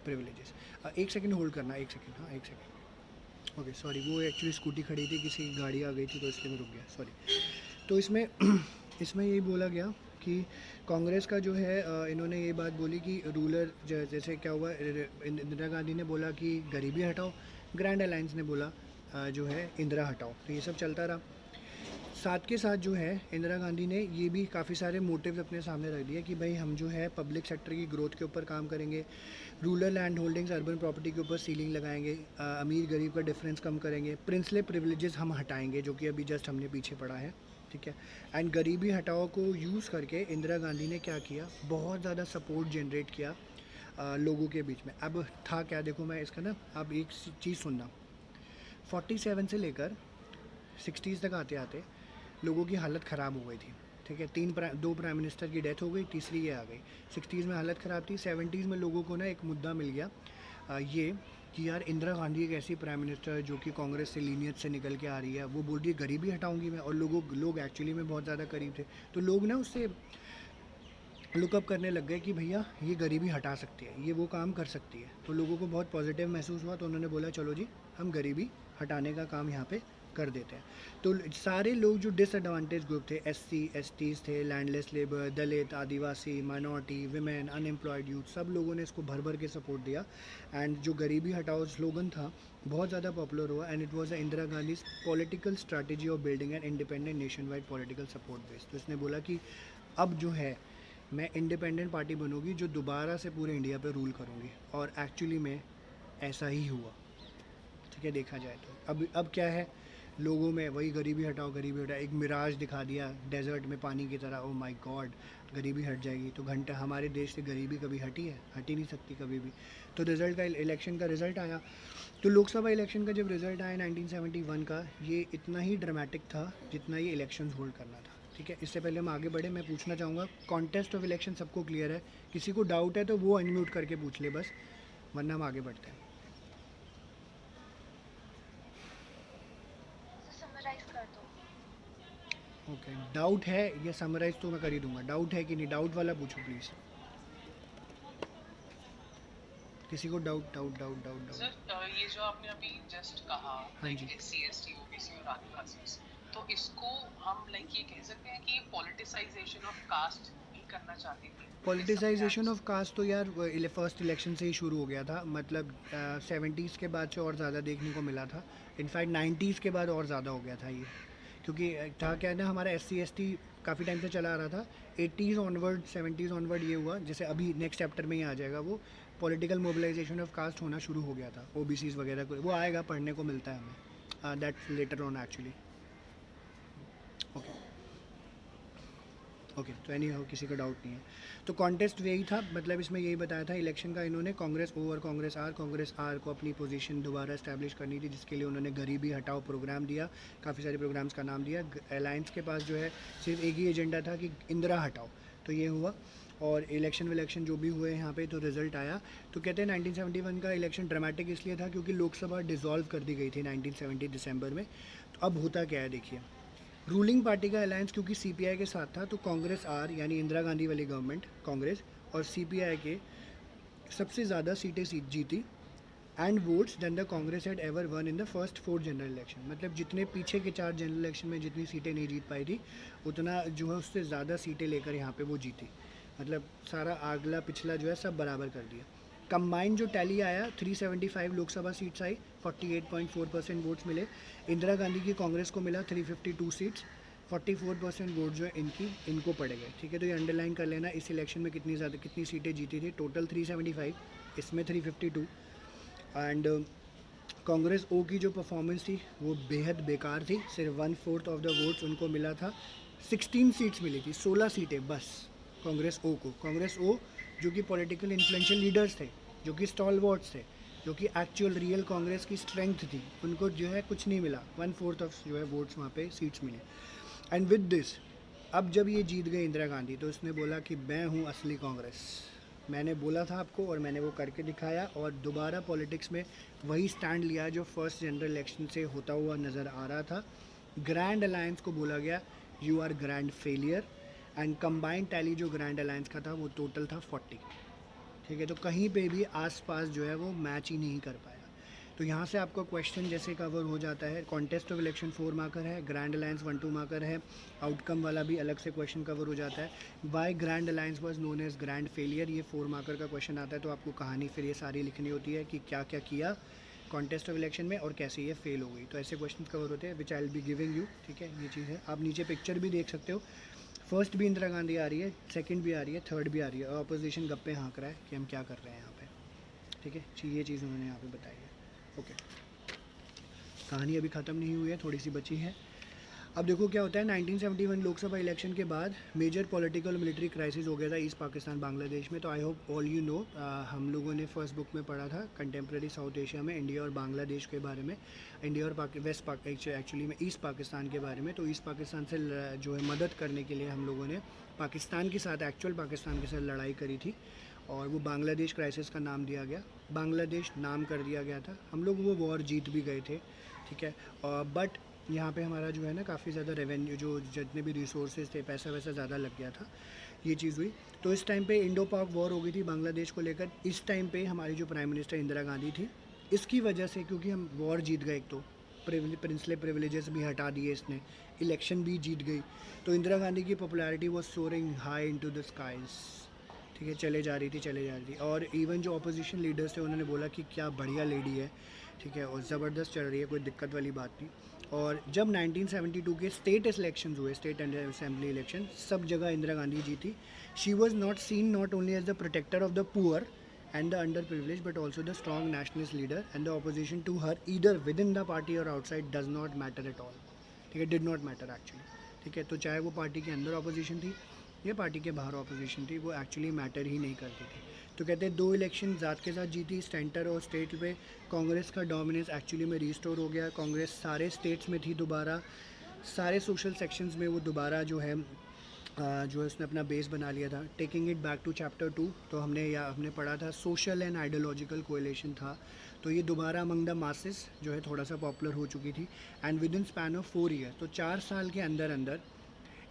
privileges. एक second hold करना, एक second, हाँ एक second, okay sorry, वो actually scooty खड़ी थी, किसी की गाड़ी आ गई थी तो इसलिए मैं रुक गया, सॉरी। तो इसमें इसमें यही बोला गया कि कांग्रेस का जो है इन्होंने ये बात बोली कि रूरल, जैसे क्या हुआ, इंदिरा गांधी ने बोला कि गरीबी हटाओ, ग्रैंड अलायंस ने बोला जो है इंदिरा हटाओ, तो ये सब चलता रहा। साथ के साथ जो है इंदिरा गांधी ने ये भी काफ़ी सारे मोटिव्स अपने सामने रख दिए कि भाई हम जो है पब्लिक सेक्टर की ग्रोथ के ऊपर काम करेंगे, rural land holdings urban property के ऊपर सीलिंग लगाएंगे, अमीर गरीब का डिफरेंस कम करेंगे, प्रिंसले प्रिविलेजेस हम हटाएंगे जो कि अभी जस्ट हमने पीछे पड़ा है, ठीक है। एंड गरीबी हटाओ को यूज़ करके इंदिरा गांधी ने क्या किया, बहुत ज़्यादा सपोर्ट जनरेट किया लोगों के बीच में। अब था क्या, देखो मैं इसका ना, अब एक चीज़ सुनना, 47 से लेकर 60s तक आते आते लोगों की हालत ख़राब हो गई थी, ठीक है, दो प्राइम मिनिस्टर की डेथ हो गई, तीसरी ये आ गई। 60s में हालत ख़राब थी, 70s में लोगों को ना एक मुद्दा मिल गया ये कि यार इंदिरा गांधी एक ऐसी प्राइम मिनिस्टर है जो कि कांग्रेस से लीनियत से निकल के आ रही है, वो बोल रही है गरीबी हटाऊंगी मैं, और लोग एक्चुअली में बहुत ज़्यादा करीब थे, तो लोग ना उससे लुकअप करने लग गए कि भैया ये गरीबी हटा सकती है, ये वो काम कर सकती है, तो लोगों को बहुत पॉजिटिव महसूस हुआ, तो उन्होंने बोला चलो जी हम गरीबी हटाने का काम यहाँ पे कर देते हैं। तो सारे लोग जो डिसएडवांटेज ग्रुप थे, SC STs थे, लैंडलेस लेबर, दलित, आदिवासी, माइनॉरिटी, विमेन, अनएम्प्लॉयड यूथ, सब लोगों ने इसको भर भर के सपोर्ट दिया। एंड जो गरीबी हटाओ स्लोगन था बहुत ज़्यादा पॉपुलर हुआ, and it was Indira Gandhi political strategy of building an independent nation wide political support base. तो इसने बोला कि अब जो है मैं इंडिपेंडेंट पार्टी बनूंगी जो दोबारा से पूरे इंडिया पे रूल करूंगी, और एक्चुअली में ऐसा ही हुआ, ठीक है, देखा जाए तो। अब क्या है, लोगों में वही गरीबी हटाओ एक मिराज दिखा दिया डेजर्ट में पानी की तरह, ओ माय गॉड गरीबी हट जाएगी, तो घंटा हमारे देश से गरीबी कभी हटी है, हट ही नहीं सकती कभी भी। तो रिज़ल्ट का, इलेक्शन का रिज़ल्ट आया, तो लोकसभा इलेक्शन का जब रिज़ल्ट आया 1971 का, ये इतना ही ड्रामेटिक था जितना ये इलेक्शन होल्ड करना था, ठीक है। इससे पहले हम आगे बढ़े, मैं पूछना चाहूँगा, कॉन्टेस्ट ऑफ इलेक्शन सबको क्लियर है, किसी को डाउट है तो वो अनम्यूट करके पूछ ले बस, वरना हम आगे बढ़ते हैं। समराइज कर दो। ओके, डाउट है या समराइज तो मैं कर ही दूंगा, डाउट है कि नहीं, डाउट वाला पूछो प्लीज़, किसी को डाउट सर ये जो आपने अभी जस्ट कहा, हाँ जी। SC ST OBC और आदिवासी, तो इसको हम लाइक ये कह सकते हैं कि ये पॉलिटिसाइजेशन ऑफ कास्ट ही करना चाहती थी। पॉलिटिसाइजेशन ऑफ कास्ट तो यार फर्स्ट इलेक्शन से ही शुरू हो गया था, मतलब 70s के बाद से और ज़्यादा देखने को मिला था, इनफैक्ट 90s के बाद और ज़्यादा हो गया था ये, क्योंकि था क्या है ना, हमारा SC ST काफ़ी टाइम से चला आ रहा था, 80s ऑनवर्ड 70s ऑनवर्ड ये हुआ, जैसे अभी नेक्स्ट चैप्टर में ही आ जाएगा, वो पॉलिटिकल मोबिलाइजेशन ऑफ कास्ट होना शुरू हो गया था, OBCs वगैरह को, वो आएगा, पढ़ने को मिलता है हमें, that's later on actually. Okay, तो एनी हाउ किसी का डाउट नहीं है, तो कॉन्टेस्ट यही था, मतलब इसमें यही बताया था इलेक्शन का, इन्होंने कांग्रेस O और कांग्रेस R को अपनी पोजीशन दोबारा इस्टेब्लिश करनी थी, जिसके लिए उन्होंने गरीबी हटाओ प्रोग्राम दिया, काफ़ी सारे प्रोग्राम्स का नाम दिया। अलायंस के पास जो है सिर्फ एक ही एजेंडा था कि इंदिरा हटाओ, तो ये हुआ, और इलेक्शन जो भी हुए यहाँ पे, तो रिज़ल्ट आया। तो कहते हैं 1971 का इलेक्शन ड्रामेटिक इसलिए था क्योंकि लोकसभा डिसॉल्व कर दी गई थी 1970 दिसंबर में। तो अब होता क्या है देखिए, रूलिंग पार्टी का अलायंस क्योंकि CPI के साथ था, तो कांग्रेस R यानी इंदिरा गांधी वाली गवर्नमेंट, कांग्रेस और CPI के सबसे ज़्यादा सीटें जीती, and votes than the Congress had ever won in the first 4 general election. मतलब जितने पीछे के 4 जनरल इलेक्शन में जितनी सीटें नहीं जीत पाई थी, उतना जो है उससे ज़्यादा सीटें लेकर यहाँ पे वो जीती। मतलब सारा अगला पिछला जो है सब बराबर कर दिया। कंबाइंड जो टैली आया 375 लोकसभा सीट्स आई, 48.4% वोट्स मिले। इंदिरा गांधी की कांग्रेस को मिला 352 सीट्स, 44% वोट जो है इनको पड़े गए। ठीक है, तो ये अंडरलाइन कर लेना इस इलेक्शन में कितनी सीटें जीती थी। टोटल 375, इसमें 352। एंड कांग्रेस ओ की जो परफॉर्मेंस थी वो बेहद बेकार थी। सिर्फ 1/4 ऑफ द वोट्स उनको मिला था। 16 सीट्स मिली थी, 16 सीटें बस कांग्रेस ओ को। कांग्रेस ओ जो कि पॉलिटिकल इन्फ्लुएंशियल लीडर्स थे, जो कि स्टॉल वॉट्स थे, जो कि एक्चुअल रियल कांग्रेस की स्ट्रेंथ थी, उनको जो है कुछ नहीं मिला। 1/4 ऑफ जो है वोट्स वहाँ पे सीट्स मिले। एंड विद दिस, अब जब ये जीत गई इंदिरा गांधी, तो उसने बोला कि मैं हूँ असली कांग्रेस। मैंने बोला था आपको और मैंने वो करके दिखाया, और दोबारा पॉलिटिक्स में वही स्टैंड लिया जो फर्स्ट जनरल इलेक्शन से होता हुआ नज़र आ रहा था। ग्रैंड अलायंस को बोला गया you are grand failure. And combined tally जो ग्रैंड अलायंस का था वो टोटल था 40। ठीक है, तो कहीं पे भी आसपास जो है वो मैच ही नहीं कर पाया। तो यहाँ से आपका क्वेश्चन जैसे कवर हो जाता है। कॉन्टेस्ट ऑफ इलेक्शन 4 मार्कर है, ग्रैंड अलायंस 1-2 मार्कर है। आउटकम वाला भी अलग से क्वेश्चन कवर हो जाता है। Why grand alliance was known as grand failure, ये 4 मार्कर का क्वेश्चन आता है। तो आपको कहानी फिर ये सारी लिखनी होती है कि क्या क्या किया कॉन्टेस्ट ऑफ इलेक्शन में और कैसे ये फेल हो गई। तो ऐसे क्वेश्चन कवर होते हैं which I will be giving you. ठीक है, ये चीज़ है। आप नीचे पिक्चर भी देख सकते हो। फर्स्ट भी इंदिरा गांधी आ रही है, सेकंड भी आ रही है, थर्ड भी आ रही है, और अपोजिशन गप्पे हाँक रहा है कि हम क्या कर रहे हैं यहाँ पे। ठीक है, ये चीज़ उन्होंने यहाँ पे बताई है। ओके, कहानी अभी ख़त्म नहीं हुई है, थोड़ी सी बची है। अब देखो क्या होता है। 1971 लोकसभा इलेक्शन के बाद मेजर पॉलिटिकल मिलिट्री क्राइसिस हो गया था ईस्ट पाकिस्तान बांग्लादेश में। तो I hope all you know, हम लोगों ने फर्स्ट बुक में पढ़ा था कंटेम्प्रेरी साउथ एशिया में इंडिया और बांग्लादेश के बारे में, इंडिया और वेस्ट पाक एक्चुअली में ईस्ट पाकिस्तान के बारे में। तो ईस्ट पाकिस्तान से जो है मदद करने के लिए हम लोगों ने पाकिस्तान के साथ, एक्चुअल पाकिस्तान के साथ लड़ाई करी थी, और वो बांग्लादेश क्राइसिस का नाम दिया गया, बांग्लादेश नाम कर दिया गया था। हम लोग वो वॉर जीत भी गए थे। ठीक है, बट यहाँ पे हमारा जो है ना काफ़ी ज़्यादा रेवेन्यू, जो जितने भी रिसोर्सेज थे, पैसा वैसा ज़्यादा लग गया था, ये चीज़ हुई। तो इस टाइम पे इंडो पाक वॉर हो गई थी बांग्लादेश को लेकर। इस टाइम पे हमारी जो प्राइम मिनिस्टर इंदिरा गांधी थी, इसकी वजह से, क्योंकि हम वॉर जीत गए, एक तो प्रिंसले प्रिविलेजेस भी हटा दिए इसने, इलेक्शन भी जीत गई, तो इंदिरा गांधी की popularity was soaring high into the skies. ठीक है, चले जा रही थी। और इवन जो अपोजिशन लीडर्स थे उन्होंने बोला कि क्या बढ़िया लेडी है। ठीक है, और ज़बरदस्त चल रही है, कोई दिक्कत वाली बात नहीं। और जब 1972 के स्टेट इलेक्शन हुए, स्टेट एंड असेंबली इलेक्शन, सब जगह इंदिरा गांधी जीती। She was not seen not only as the protector of the poor and the underprivileged, but also the strong nationalist leader, and the opposition to her either within the party or outside does not matter at all. ठीक है, did not matter actually. ठीक है, तो चाहे वो party के अंदर opposition थी या पार्टी के बाहर ऑपोजिशन थी, वो एक्चुअली मैटर ही नहीं करती थी। तो कहते हैं 2 इलेक्शन ज़ात के साथ जीती, सेंटर और स्टेट पे कांग्रेस का डोमिनेंस एक्चुअली में रिस्टोर हो गया। कांग्रेस सारे स्टेट्स में थी दोबारा, सारे सोशल सेक्शंस में वो दोबारा जो है उसने अपना बेस बना लिया था। Taking it back to chapter 2, तो हमने पढ़ा था सोशल एंड आइडियोलॉजिकल कोएलिशन था। तो ये दोबारा अमंग द मासेस जो है थोड़ा सा पॉपुलर हो चुकी थी। And with in span of 4 year, तो 4 साल के अंदर अंदर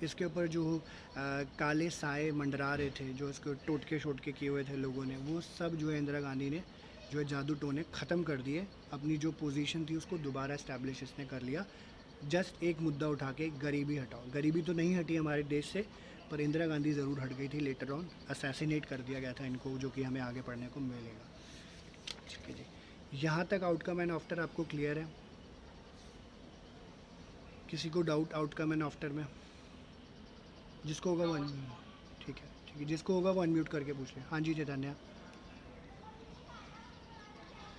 इसके ऊपर जो काले साए मंडरा रहे थे, जो इसको टोटके शोटके किए हुए थे लोगों ने, वो सब जो है इंदिरा गांधी ने जो है जादू टोने ख़त्म कर दिए। अपनी जो पोजीशन थी उसको दोबारा इस्टेब्लिश इसने कर लिया। जस्ट एक मुद्दा उठा के, गरीबी हटाओ। गरीबी तो नहीं हटी हमारे देश से, पर इंदिरा गांधी ज़रूर हट गई थी। लेटर ऑन असैसिनेट कर दिया गया था इनको, जो कि हमें आगे पढ़ने को मिलेगा। ठीक है जी, यहाँ तक आउटकम एंड आफ्टर आपको क्लियर है? किसी को डाउट आउटकम एंड आफ्टर में? जिसको होगा वन, ठीक है, जिसको होगा वो अनम्यूट करके पूछ ले। हाँ जी चैतन्य।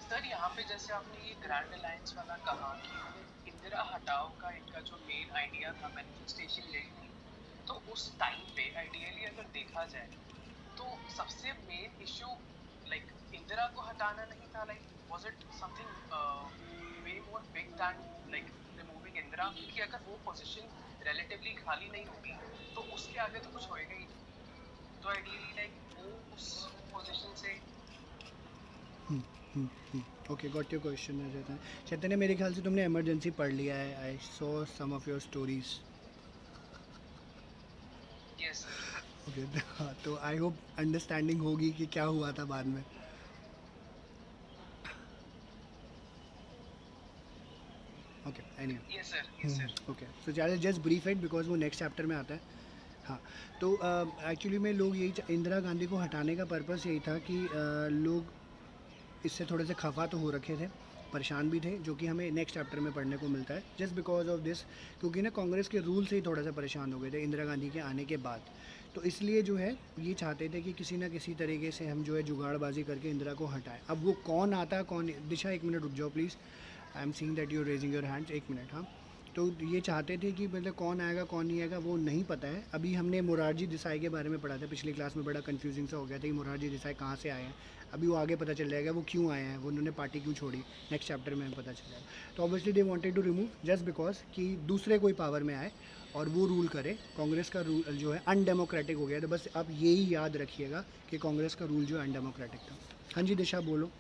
सर यहाँ पे जैसे आपने ये ग्रैंड अलायंस वाला कहा कि इंदिरा हटाओ का इनका जो मेन आइडिया था, मैनिफेस्टेशन यही थी। तो उस टाइम पे आइडियली अगर देखा जाए तो सबसे मेन इशू लाइक इंदिरा को हटाना नहीं था, like was it something way more big than like removing Indira? कि अगर वो पोजीशन रिलेटिवली खाली नहीं होगी तो उसके आगे तो कुछ होएगा ही नहीं। तो आइडियली लाइक वो उस पोजीशन से okay, got your question. Chaitanya, मेरे ख्याल से तुमने इमरजेंसी पढ़ लिया है। I saw some of your stories. Yes okay, हाँ, तो आई होप अंडरस्टैंडिंग होगी कि क्या हुआ था बाद में। Okay anyway yes sir okay so channel just brief it because वो नेक्स्ट चैप्टर में आता है। हाँ तो एक्चुअली में लोग यही इंदिरा गांधी को हटाने का पर्पस यही था कि लोग इससे थोड़े से खफा तो हो रखे थे, परेशान भी थे, जो कि हमें नेक्स्ट चैप्टर में पढ़ने को मिलता है जस्ट बिकॉज ऑफ दिस, क्योंकि ना कांग्रेस के रूल से ही थोड़ा सा परेशान हो गए थे इंदिरा गांधी के आने के बाद। तो इसलिए जो है ये चाहते थे कि किसी ना किसी तरीके से हम जो है जुगाड़बाजी करके इंदिरा को हटाएं। अब वो कौन आता कौन, दिशा एक मिनट रुक जाओ please, I am seeing that you raising your hands, एक मिनट। हाँ तो ये चाहते थे कि मतलब कौन आएगा कौन नहीं आएगा वो नहीं पता है। अभी हमने मोरारजी देसाई के बारे में पढ़ा था पिछली क्लास में, बड़ा कंफ्यूजिंग सा हो गया था कि मोरारजी देसाई कहाँ से आए हैं। अभी वो आगे पता चल जाएगा वो क्यों आए हैं, वो उन्होंने पार्टी क्यों छोड़ी, नेक्स्ट चैप्टर में हमें पता चल जाएगा। तो obviously they wanted to remove just because कि दूसरे कोई पावर में आए और वो रूल करे। कांग्रेस का रूल जो है अनडेमोक्रेटिक हो गया। तो बस आप यही याद रखिएगा कि कांग्रेस का रूल जो है अनडेमोक्रेटिक था। हाँ जी दिशा बोलो।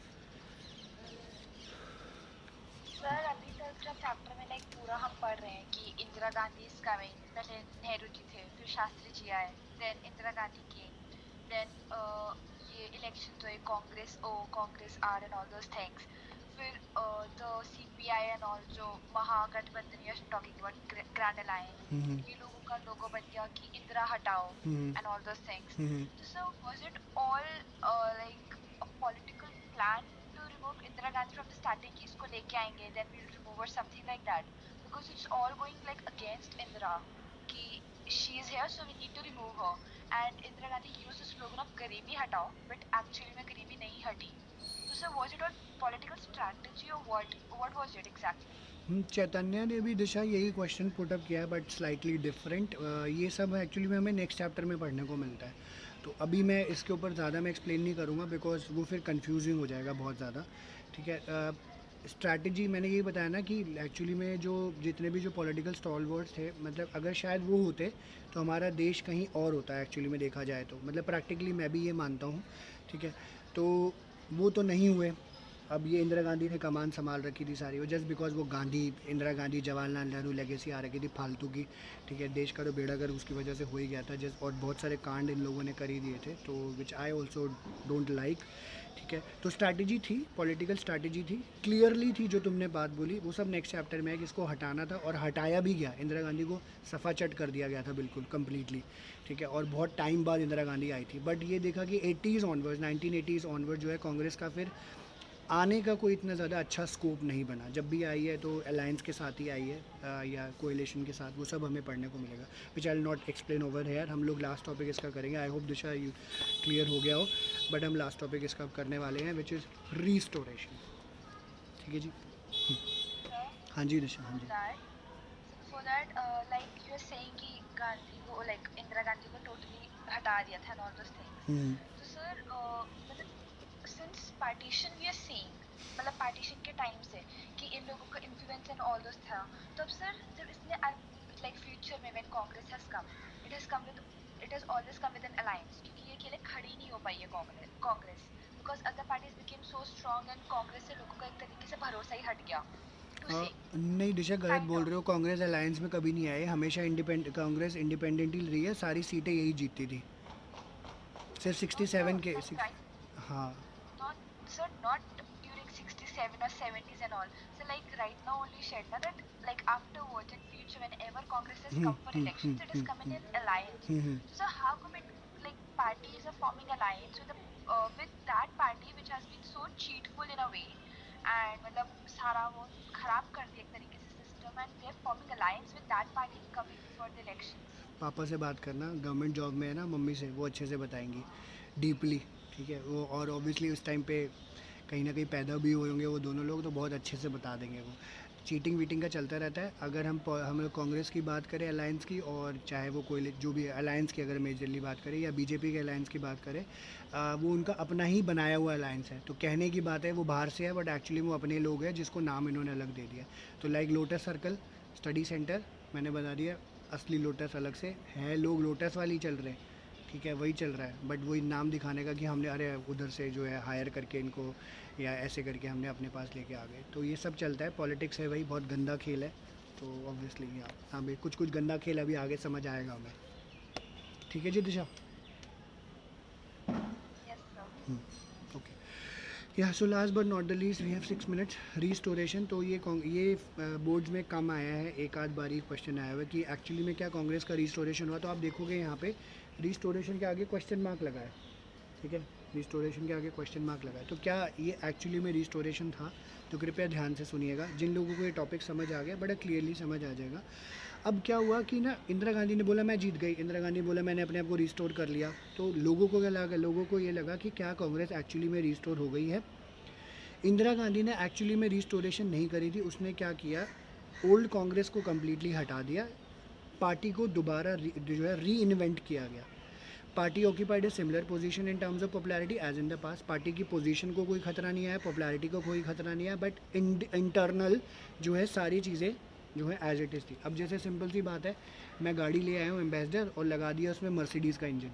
सर अभी तक जब चैप्टर में लाइक पूरा हम पढ़ रहे हैं कि इंदिरा गांधी इज कमिंग, पहले नेहरू जी थे, फिर शास्त्री जी आए, देन इंदिरा गांधी के, देन ये इलेक्शन हुए, Congress R and all those things, फिर द सीपीआई एंड ऑल जो Mahagathbandhan you are talking about grand alliance, ये लोगों का लोगो बन गया कि इंदिरा हटाओ एंड ऑल दोस थिंग्स। तो sir was it all like a political plan to remove Indira Gandhi from the strategy इसको लेके आएंगे, then we'll remove or something like that, because it's all going like against Indira कि she is here so we need to remove her, and Indira Gandhi used the slogan of गरीबी हटाओ, but actually में गरीबी नहीं हटी। तो sir was it a political strategy or what was it exactly? चैतन्य ने भी दिशा यही क्वेश्चन पुटअप किया है बट स्लाइटली डिफरेंट। ये सब एक्चुअली में हमें नेक्स्ट चैप्टर में पढ़ने को मिलता है। तो अभी मैं इसके ऊपर ज़्यादा मैं एक्सप्लेन नहीं करूँगा बिकॉज वो फिर कंफ्यूजिंग हो जाएगा बहुत ज़्यादा। ठीक है स्ट्रैटेजी मैंने यही बताया ना कि एक्चुअली में जो जितने भी जो पॉलिटिकल स्टॉलवर्ड्स थे, मतलब अगर शायद वो होते तो हमारा देश कहीं और होता है एक्चुअली में देखा जाए तो, मतलब प्रैक्टिकली मैं भी ये मानता हूँ। ठीक है तो वो तो नहीं हुए। अब ये इंदिरा गांधी ने कमान संभाल रखी थी सारी, वो जस्ट बिकॉज वो गांधी, इंदिरा गांधी, जवाहरलाल नेहरू लेगेसी आ रखी थी फालतू की। ठीक है देश का तो बेड़ा गर्क उसकी वजह से हो ही गया था जस्ट, और बहुत सारे कांड इन लोगों ने कर ही दिए थे तो विच आई ऑल्सो डोंट लाइक। ठीक है तो स्ट्रैटेजी थी, पॉलिटिकल स्ट्रैटेजी थी, क्लियरली थी जो तुमने बात बोली, वो सब नेक्स्ट चैप्टर में है कि इसको हटाना था और हटाया भी गया। इंदिरा गांधी को सफ़ा चट कर दिया गया था बिल्कुल कम्प्लीटली। ठीक है और बहुत टाइम बाद इंदिरा गांधी आई थी, बट ये देखा कि 80s ऑनवर्ड्स, 1980s ऑनवर्ड जो है कांग्रेस का फिर आने का कोई इतना ज़्यादा अच्छा स्कोप नहीं बना। जब भी आई है तो अलायंस के साथ ही आई है या कोएलिशन के साथ, वो सब हमें पढ़ने को मिलेगा which I will not explain over here. हम लोग लास्ट टॉपिक इसका करेंगे, I hope Disha you clear हो गया हो, बट हम लास्ट टॉपिक इसका करने वाले हैं विच इज़ रीस्टोरेशन। ठीक है जी। हाँ जी दिशा। हाँ जी For that like you are saying कि गांधी को like इंदिरा गांधी को totally हटा दिया था and all those things। तो sir मतलब since partition we are seeing, मतलब partition के टाइम से कि इन लोगों का influence and all those था, तो अब sir जब इसने like future में when Congress has come, it has always come with an alliance, क्योंकि ये अकेले खड़ी नहीं हो पाई है Congress because other parties became so strong and Congress से लोगों का एक तरीके से भरोसा ही हट गया। नहीं दिशा गलत बोल रहे हो, कांग्रेस अलायंस में कभी नहीं आए, हमेशा कांग्रेस इंडिपेंडेंट ही रही है, सारी सीटें यही जीतती थी, सिर्फ 67 के हाँ Sir, not during 67 or 70s and all. So like right now only shared na that like afterwards in future whenever Congress has come for elections, it is coming in alliance. So how come it like parties are forming alliance with that party which has been so cheatful in a way and मतलब सारा वो खराब कर दिया एक तरीके से system and they are forming alliance with that party coming for the elections. पापा से बात करना, गवर्नमेंट जॉब में है ना मम्मी से, वो अच्छे से बताएंगी डीपली। ठीक है वो, और ऑब्वियसली उस टाइम पे कहीं ना कहीं पैदा भी हुए होंगे वो दोनों लोग, तो बहुत अच्छे से बता देंगे। वो चीटिंग वीटिंग का चलता रहता है। अगर हम लोग कांग्रेस की बात करें अलायंस की, और चाहे वो कोई जो भी अलायंस की अगर मेजरली बात करें या बीजेपी के अलायंस की बात करें, वो उनका अपना ही बनाया हुआ अलायंस है। तो कहने की बात है वो बाहर से है बट एक्चुअली वो अपने लोग हैं जिसको नाम इन्होंने अलग दे दिया। तो like lotus circle study centre मैंने बता दिया, असली लोटस अलग से है, लोग लोटस वाली चल रहे हैं। ठीक है वही चल रहा है बट वही नाम दिखाने का कि हमने अरे उधर से जो है हायर करके इनको या ऐसे करके हमने अपने पास लेके आ गए। तो ये सब चलता है, पॉलिटिक्स है भाई, बहुत गंदा खेल है। तो ऑब्वियसली हाँ भाई कुछ गंदा खेल अभी आगे समझ आएगा हमें। ठीक है ji Disha. Yes sir. Okay या so last but not the least we have 6 minutes restoration. तो ये बोर्ड्स में कम आया है, एक आध बारी क्वेश्चन आया हुआ है कि एक्चुअली में क्या कांग्रेस का रीस्टोरेशन हुआ। तो आप देखोगे यहाँ पे रीस्टोरेशन के आगे क्वेश्चन मार्क लगा है, ठीक है, रीस्टोरेशन के आगे क्वेश्चन मार्क लगा है। तो क्या ये एक्चुअली में रीस्टोरेशन था? तो कृपया ध्यान से सुनिएगा। जिन लोगों को ये टॉपिक समझ आ गया बड़ा क्लियरली समझ आ जाएगा। अब क्या हुआ कि ना इंदिरा गांधी ने बोला मैं जीत गई, इंदिरा गांधी बोला मैंने अपने आप को रिस्टोर कर लिया। तो लोगों को क्या लगा? लोगों को ये लगा कि क्या कांग्रेस एक्चुअली में रिस्टोर हो गई है। इंदिरा गांधी ने एक्चुअली में रिस्टोरेशन नहीं करी थी। उसने क्या किया, ओल्ड कांग्रेस को कम्प्लीटली हटा दिया, पार्टी को दोबारा जो है री इन्वेंट किया गया। Party occupied a similar position in terms of popularity as in the past. Party की पोजीशन को कोई खतरा नहीं आया, पॉपुलैरिटी को कोई खतरा नहीं आया, बट इंटरनल जो है सारी चीज़ें जो है एज इट इज़ थी। अब जैसे सिंपल सी बात है, मैं गाड़ी ले आया हूँ एम्बेसडर और लगा दिया उसमें मर्सिडीज़ का इंजन,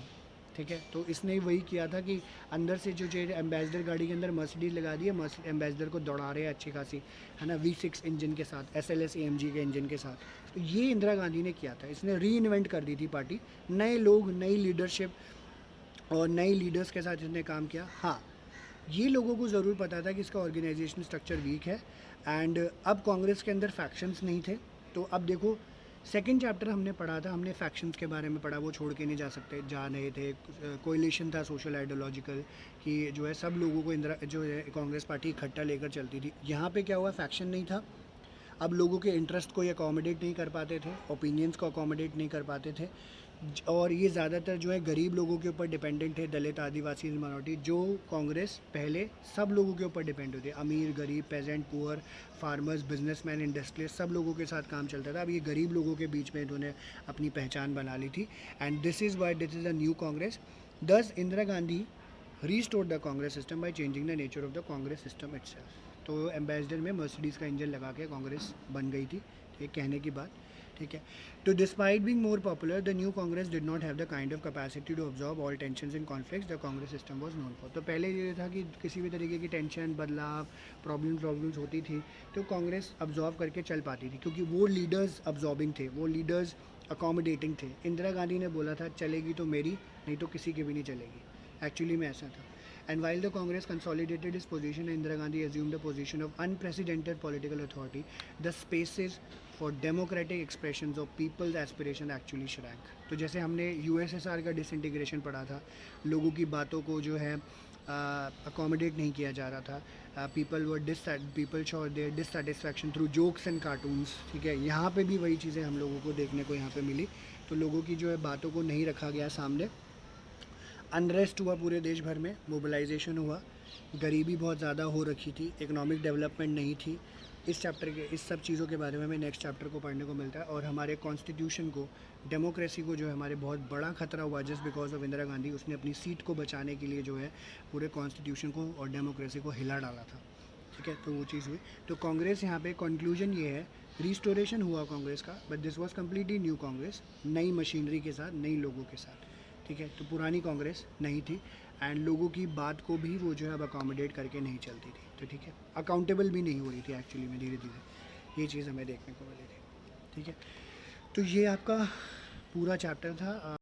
ठीक है। तो इसने वही किया था कि अंदर से जो एम्बेसडर गाड़ी के अंदर मर्सिडीज़ लगा दी है, एम्बेसडर को दौड़ा रहे हैं अच्छी खासी, है ना, V6 इंजन के साथ, SLS AMG के इंजन के साथ। तो ये इंदिरा गांधी ने किया था, इसने री इन्वेंट कर दी थी पार्टी। नए लोग, नई लीडरशिप और नए लीडर्स के साथ इसने काम किया। हाँ, ये लोगों को ज़रूर पता था कि इसका ऑर्गेनाइजेशन स्ट्रक्चर वीक है एंड अब कांग्रेस के अंदर फैक्शंस नहीं थे। तो अब देखो, सेकंड चैप्टर हमने पढ़ा था, हमने फैक्शंस के बारे में पढ़ा, वो छोड़ के नहीं जा रहे थे। कोएलिशन था सोशल आइडियोलॉजिकल कि जो है सब लोगों को इंदिरा जो है कांग्रेस पार्टी इकट्ठा लेकर चलती थी। यहाँ पे क्या हुआ, फैक्शन नहीं था। अब लोगों के इंटरेस्ट को ये अकोमोडेट नहीं कर पाते थे, ओपिनियंस को अकोमोडेट नहीं कर पाते थे, और ये ज़्यादातर जो है गरीब लोगों के ऊपर डिपेंडेंट थे, दलित, आदिवासी, माइनॉरिटी। जो कांग्रेस पहले सब लोगों के ऊपर डिपेंड होती है, अमीर, गरीब, peasant, poor, farmers, businessman, industrialist, सब लोगों के साथ काम चलता था। अब ये गरीब लोगों के बीच में इन्होंने अपनी पहचान बना ली थी and this is why this is a new Congress. Thus Indira Gandhi restored the Congress system by changing the nature of the Congress system itself. तो एम्बेसडर में मर्सिडीज़ का इंजन लगा के कांग्रेस बन गई थी, ये कहने की बात, ठीक है। तो despite being more popular, the new Congress did not have the kind of capacity to absorb all tensions and conflicts the Congress system was known for. तो पहले ये था कि किसी भी तरीके की टेंशन, बदलाव, प्रॉब्लम्स होती थी तो कांग्रेस अब्जॉर्व करके चल पाती थी, क्योंकि वो लीडर्स अब्जॉर्बिंग थे, वो लीडर्स अकोमोडेटिंग थे। इंदिरा गांधी ने बोला था चलेगी तो मेरी, नहीं तो किसी की भी नहीं चलेगी। एक्चुअली में ऐसा था। And while the Congress consolidated its position, Indira Gandhi assumed a position of unprecedented political authority. The spaces for democratic expressions of people's aspiration actually shrank. तो जैसे हमने USSR का डिसइंटीग्रेशन पढ़ा था, लोगों की बातों को जो है अकोमोडेट नहीं किया जा रहा था, people showed their dissatisfaction through jokes and cartoons, ठीक है। यहाँ पे भी वही चीज़ें हम लोगों को देखने को यहाँ पे मिली। तो लोगों की जो है बातों को नहीं रखा गया सामने, अनरेस्ट हुआ पूरे देश भर में, मोबिलाइजेशन हुआ, गरीबी बहुत ज़्यादा हो रखी थी, इकोनॉमिक डेवलपमेंट नहीं थी। इस चैप्टर के इस सब चीज़ों के बारे में हमें नेक्स्ट चैप्टर को पढ़ने को मिलता है। और हमारे कॉन्स्टिट्यूशन को, डेमोक्रेसी को जो है हमारे बहुत बड़ा खतरा हुआ just because of Indira Gandhi. उसने अपनी सीट को बचाने के लिए जो है पूरे कॉन्स्टिट्यूशन को और डेमोक्रेसी को हिला डाला था, ठीक है। तो वो चीज़ हुई। तो कांग्रेस यहाँ पे कंक्लूजन ये है, रिस्टोरेशन हुआ कांग्रेस का, but this was completely new Congress, नई मशीनरी के साथ, नई लोगों के साथ, ठीक है। तो पुरानी कांग्रेस नहीं थी एंड लोगों की बात को भी वो जो है अब अकोमोडेट करके नहीं चलती थी, तो ठीक है, अकाउंटेबल भी नहीं हो रही थी एक्चुअली में। धीरे धीरे ये चीज़ हमें देखने को मिली थी, ठीक है। तो ये आपका पूरा चैप्टर था।